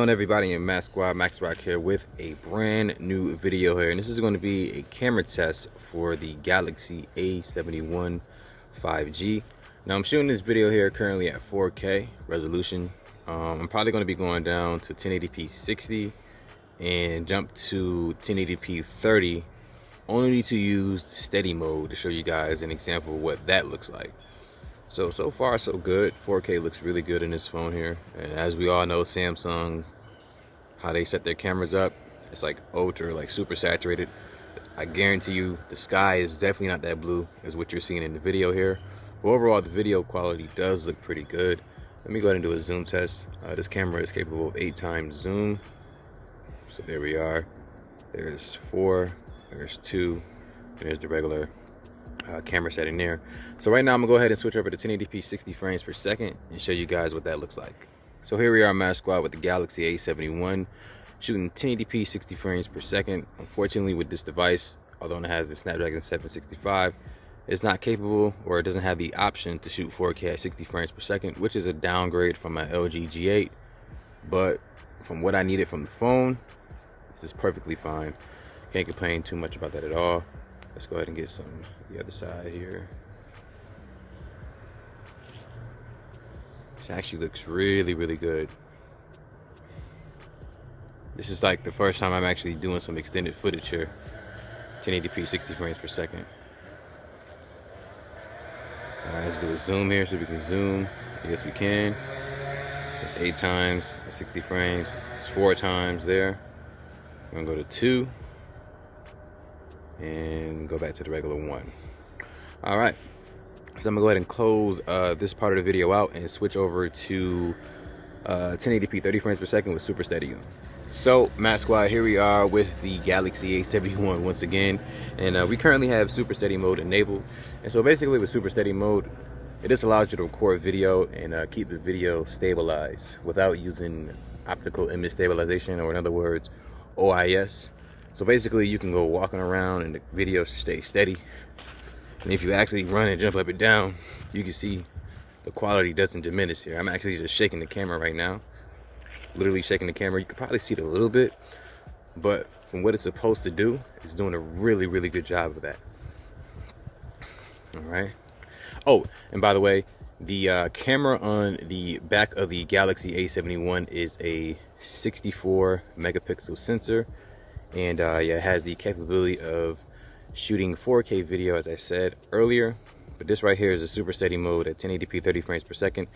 on, everybody? In Max Squad, Max Rock here with a brand new video here, and this is going to be a camera test for the Galaxy A71 5G. Now I'm shooting this video here currently at 4K resolution. I'm probably going to be going down to 1080p 60 and jump to 1080p 30 only to use steady mode to show you guys an example of what that looks like. So far so good. 4K looks really good in this phone here, and as we all know, Samsung, how they set their cameras up, it's like ultra, like super saturated. I guarantee you the sky is definitely not that blue as what you're seeing in the video here, but overall the video quality does look pretty good. Let me go ahead and do a zoom test. This camera is capable of 8x zoom, so there we are. There's 4, there's 2, and there's the regular camera setting there. So right now I'm gonna go ahead and switch over to 1080p 60 frames per second and show you guys what that looks like. So here we are, Max Squad, with the Galaxy A71 shooting 1080p 60 frames per second. Unfortunately, with this device, although it has the Snapdragon 765, it's not capable, or it doesn't have the option to shoot 4K at 60 frames per second, which is a downgrade from my LG G8. But from what I needed from the phone, this is perfectly fine. Can't complain too much about that at all. Let's go ahead and get some the other side here. This actually looks really good. This is like the first time I'm actually doing some extended footage here. 1080p 60 frames per second. Alright, let's do a zoom here so we can zoom. Yes, we can. It's 8x at 60 frames. It's 4x there. We're gonna go to 2 and go back to the regular 1. All right, so I'm gonna go ahead and close this part of the video out and switch over to 1080p 30 frames per second with super steady. So Max Squad, here we are with the Galaxy A71 once again, and we currently have super steady mode enabled. And so basically with super steady mode, it just allows you to record video and keep the video stabilized without using optical image stabilization, or in other words, OIS. So basically you can go walking around and the video should stay steady. And if you actually run and jump up and down, you can see the quality doesn't diminish here. I'm actually just shaking the camera right now. Literally shaking the camera. You can probably see it a little bit, but from what it's supposed to do, it's doing a really good job of that. All right. Oh, and by the way, the camera on the back of the Galaxy A71 is a 64 megapixel sensor. And yeah, it has the capability of shooting 4K video, as I said earlier. But this right here is a super steady mode at 1080p 30 frames per second.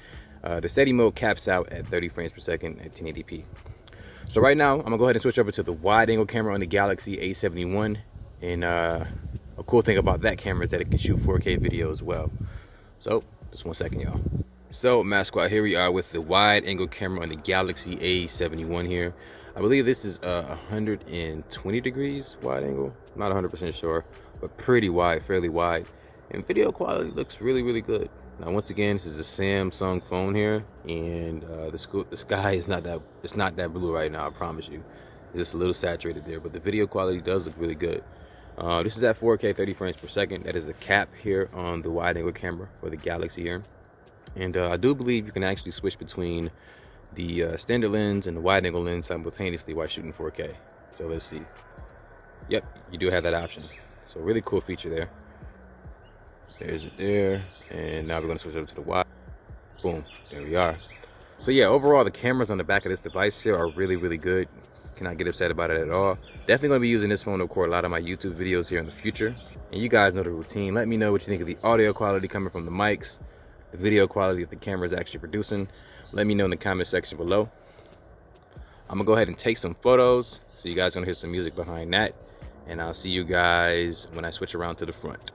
The steady mode caps out at 30 frames per second at 1080p. So right now, I'm gonna go ahead and switch over to the wide angle camera on the Galaxy A71. And a cool thing about that camera is that it can shoot 4K video as well. So just 1 second, y'all. So Max Squad, here we are with the wide angle camera on the Galaxy A71 here. I believe this is 120 degrees wide angle. Not 100% sure, but pretty wide, fairly wide. And video quality looks really good. Now, once again, this is a Samsung phone here, and the sky is not that blue right now. I promise you, it's just a little saturated there, but the video quality does look really good. This is at 4K 30 frames per second. That is the cap here on the wide angle camera for the Galaxy here. And I do believe you can actually switch between the standard lens and the wide angle lens simultaneously while shooting 4K. So let's see. Yep, you do have that option. So really cool feature there. There's it there. And now we're gonna switch over to the wide. Boom, there we are. So yeah, overall the cameras on the back of this device here are really good. Cannot get upset about it at all. Definitely gonna be using this phone to record a lot of my YouTube videos here in the future. And you guys know the routine. Let me know what you think of the audio quality coming from the mics, the video quality that the camera is actually producing. Let me know in the comment section below. I'm gonna go ahead and take some photos, so you guys gonna hear some music behind that, and I'll see you guys when I switch around to the front.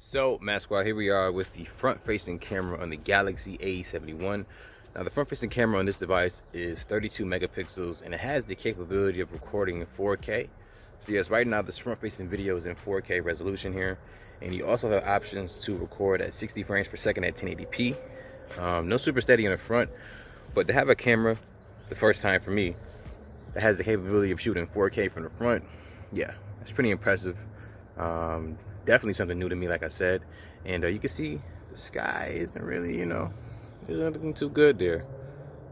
So Max Squad, here we are with the front facing camera on the Galaxy A71. Now the front-facing camera on this device is 32 megapixels and it has the capability of recording in 4K. So yes, right now this front-facing video is in 4K resolution here, and you also have options to record at 60 frames per second at 1080p. No super steady in the front, but to have a camera, the first time for me, that has the capability of shooting 4K from the front, yeah, that's pretty impressive. Definitely something new to me, like I said. And you can see the sky isn't really, there's nothing too good there.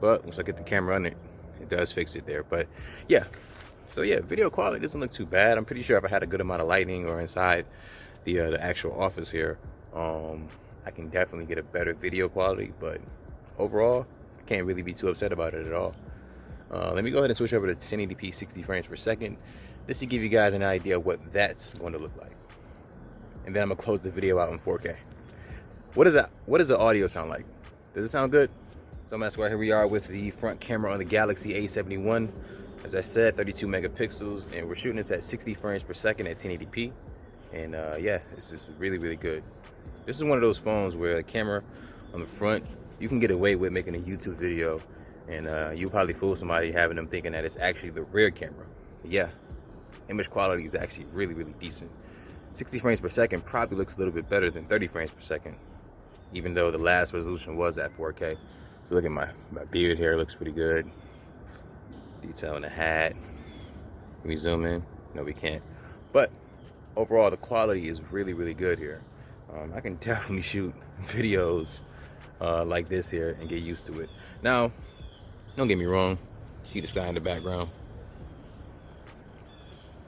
But once I get the camera on it, it does fix it there. But yeah, so yeah, video quality doesn't look too bad. I'm pretty sure if I had a good amount of lighting or inside the actual office here, I can definitely get a better video quality. But overall, I can't really be too upset about it at all. Let me go ahead and switch over to 1080p 60 frames per second. This to give you guys an idea of what that's going to look like. And then I'm gonna close the video out in 4K. What does the audio sound like? Does it sound good? So that's why here we are with the front camera on the Galaxy A71. As I said, 32 megapixels, and we're shooting this at 60 frames per second at 1080p. And yeah, this is really, really good. This is one of those phones where the camera on the front, you can get away with making a YouTube video, and you'll probably fool somebody having them thinking that it's actually the rear camera. But yeah, image quality is actually really, really decent. 60 frames per second probably looks a little bit better than 30 frames per second, even though the last resolution was at 4K. So look at my beard here, looks pretty good. Detail in the hat. Can we zoom in? No, we can't. But overall, the quality is really, really good here. I can definitely shoot videos like this here and get used to it. Now, don't get me wrong, see the sky in the background.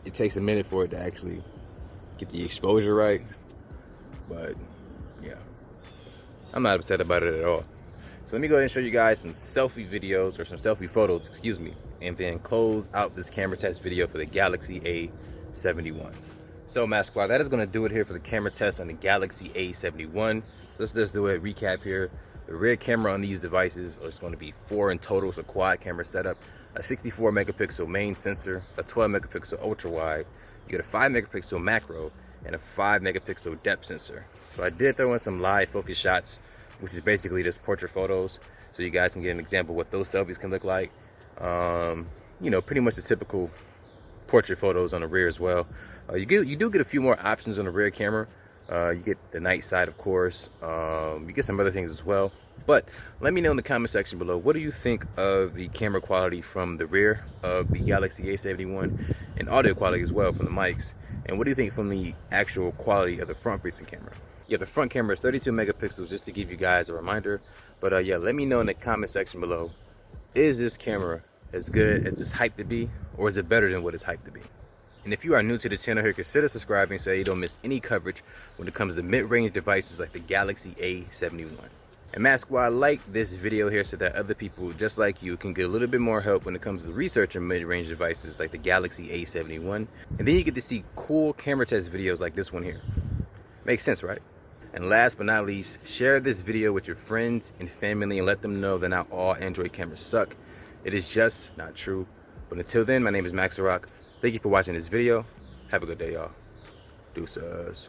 It takes a minute for it to actually get the exposure right, but yeah, I'm not upset about it at all. So let me go ahead and show you guys some selfie videos, or some selfie photos, excuse me, and then close out this camera test video for the Galaxy A71. So Mask Squad, that is going to do it here for the camera test on the Galaxy A71. Let's just do a recap here. The rear camera on these devices is going to be 4 in total. It's a quad camera setup, a 64 megapixel main sensor, a 12 megapixel ultra wide. You get a 5 megapixel macro and a 5 megapixel depth sensor. So I did throw in some live focus shots, which is basically just portrait photos, so you guys can get an example of what those selfies can look like. Pretty much the typical portrait photos on the rear as well. You do get a few more options on the rear camera. You get the night side, of course. You get some other things as well. But let me know in the comment section below, what do you think of the camera quality from the rear of the Galaxy A71, and audio quality as well from the mics? And what do you think from the actual quality of the front-facing camera? Yeah, the front camera is 32 megapixels, just to give you guys a reminder. But yeah, let me know in the comment section below, is this camera as good as it's hyped to be, or is it better than what it's hyped to be? And if you are new to the channel here, consider subscribing so you don't miss any coverage when it comes to mid-range devices like the Galaxy A71. And Mask Squad, like this video here so that other people just like you can get a little bit more help when it comes to researching mid-range devices like the Galaxy A71. And then you get to see cool camera test videos like this one here. Makes sense, right? And last but not least, share this video with your friends and family and let them know that not all Android cameras suck. It is just not true. But until then, my name is Max Rock. Thank you for watching this video. Have a good day, y'all. Deuces.